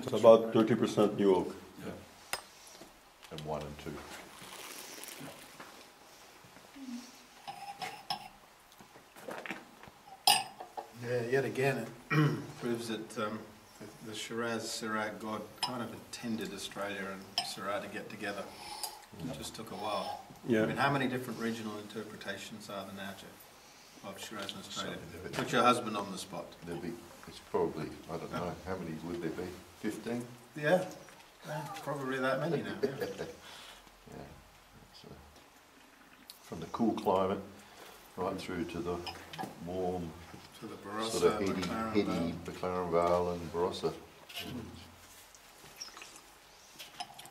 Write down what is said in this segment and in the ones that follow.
It's about 30% new oak. Yeah. And 1 and 2. Yeah, yet again it proves that the Shiraz Syrah god kind of intended Australia and Syrah to get together. It just took a while. Yeah. I mean, how many different regional interpretations are there now, Jeff, of Shiraz in Australia? Put your husband on the spot. There'll be, it's probably, I don't know, how many would there be? 15? Yeah, probably that many now. Yeah. Yeah. It's, from the cool climate right through to the warm, To the Barossa, sort of McLaren heady Vale. McLaren Vale and Barossa.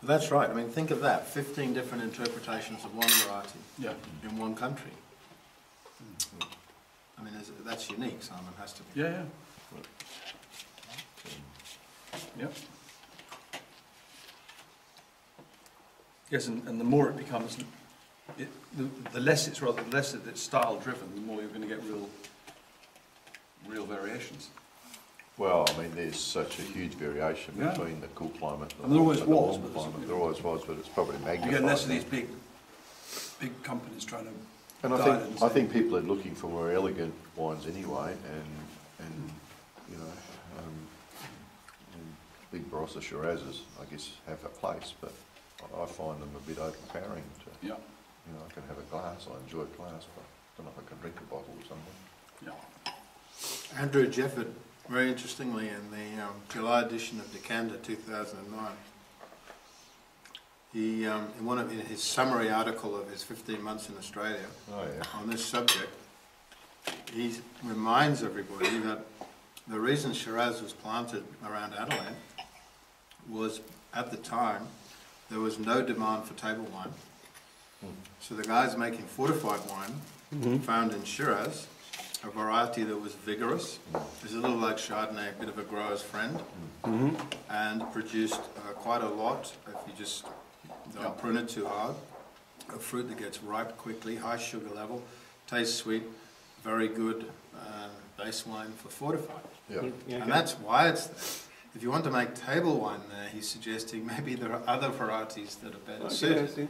That's right. I mean, think of that. 15 different interpretations of one variety Yeah. in one country. I mean, that's unique, Simon, has to be. Yeah, yeah. Yep. Yes, and the more it becomes, the less it's style driven, the more you're going to get real variations. Well, I mean, there's such a huge variation Yeah. between the cool climate And there always the was, warm but it's- climate. There always was, but it's probably magnified. You get less of now. these big companies trying to And I guide think and I think people are looking for more elegant wines anyway, and you know, and big Barossa Shirazes, I guess, have a place, but I find them a bit overpowering. Yeah. You know, I can have a glass, I enjoy a glass, but I don't know if I can drink a bottle or something. Yeah. Andrew Jefford, very interestingly, in the July edition of Decanter 2009, he, in his summary article of his 15 months in Australia Oh yeah. on this subject, he reminds everybody that the reason Shiraz was planted around Adelaide was, at the time, there was no demand for table wine. So the guys making fortified wine found in Shiraz a variety that was vigorous. It's a little like Chardonnay, a bit of a grower's friend, and produced quite a lot, if you just don't prune it too hard, a fruit that gets ripe quickly, high sugar level, tastes sweet, very good base wine for fortified. Yeah. And that's why it's there. If you want to make table wine there, he's suggesting maybe there are other varieties that are better suited.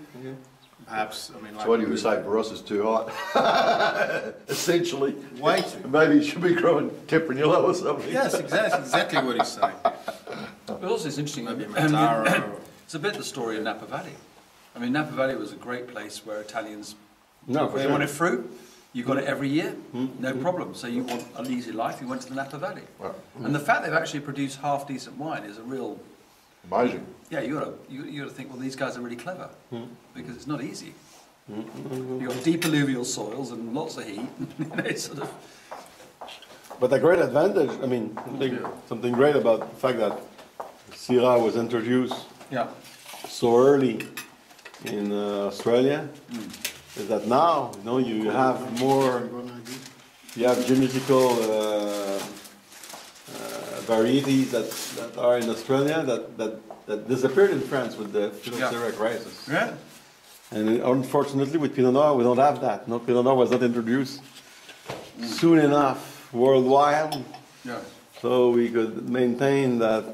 Perhaps, I mean, like... So what do you say, Barossa's too hot? Essentially. Way too. Maybe it should be growing Tempranillo or something. Yes, exactly what he's saying. But also it's interesting, Maybe Mataro. it's a bit the story of Napa Valley. I mean, Napa Valley was a great place where Italians, No, for they sure. wanted fruit, you got it every year, no problem. So you want an easy life, you went to the Napa Valley. Well, And the fact they've actually produced half decent wine is a real, amazing. yeah, you got to think, well, these guys are really clever, because it's not easy. You've got deep alluvial soils and lots of heat. It's sort of, But a great advantage, I mean, something great about the fact that Syrah was introduced yeah, so early in Australia is that now, you know, you have more, you have genetical varieties that are in Australia that disappeared in France with the Phylloxera crisis. yeah, And unfortunately with Pinot Noir we don't have that. No, Pinot Noir was not introduced soon enough worldwide. yeah. So we could maintain that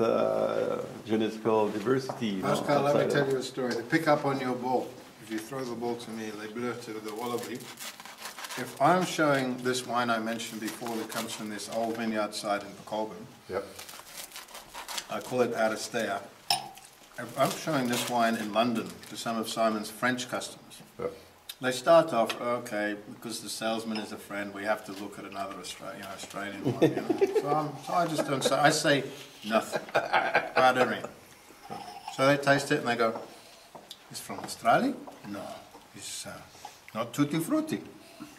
genetical diversity. You know, Pascal, let me outside tell of- you a story. To pick up on your ball, if you throw the ball to me, Les Bleus to the Wallaby, if I'm showing this wine I mentioned before that comes from this old vineyard site in Pacolban, Yep. I call it Aristea. If I'm showing this wine in London to some of Simon's French customers, Yep. they start off, okay, because the salesman is a friend, we have to look at another Australian one. You know? So I just don't say, I say nothing. Pardon. So they taste it and they go, it's from Australia? No, it's not tutti frutti.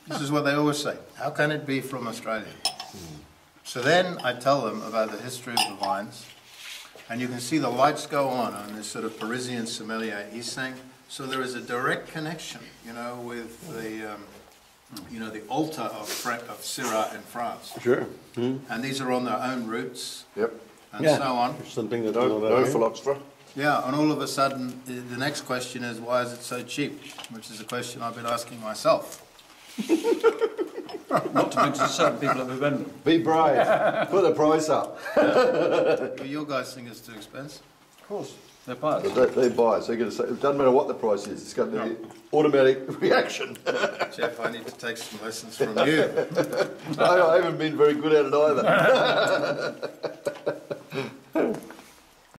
This is what they always say. How can it be from Australia? So then I tell them about the history of the vines, and you can see the lights go on this sort of Parisian sommelier. He's saying, so there is a direct connection, you know, with the, the altar of Syrah in France. Sure. And these are on their own routes, Yep. and so on. Something that No phylloxera. Yeah, and all of a sudden, the next question is, why is it so cheap? Which is a question I've been asking myself. Not to mention certain people at Bibendum. Be brave. Put the price up. Well, your guys think it's too expensive? Of course, they're buyers. But they buy it, so you're going to say, it doesn't matter what the price is, it's got the automatic reaction. Jeff, I need to take some lessons from you. I haven't been very good at it either.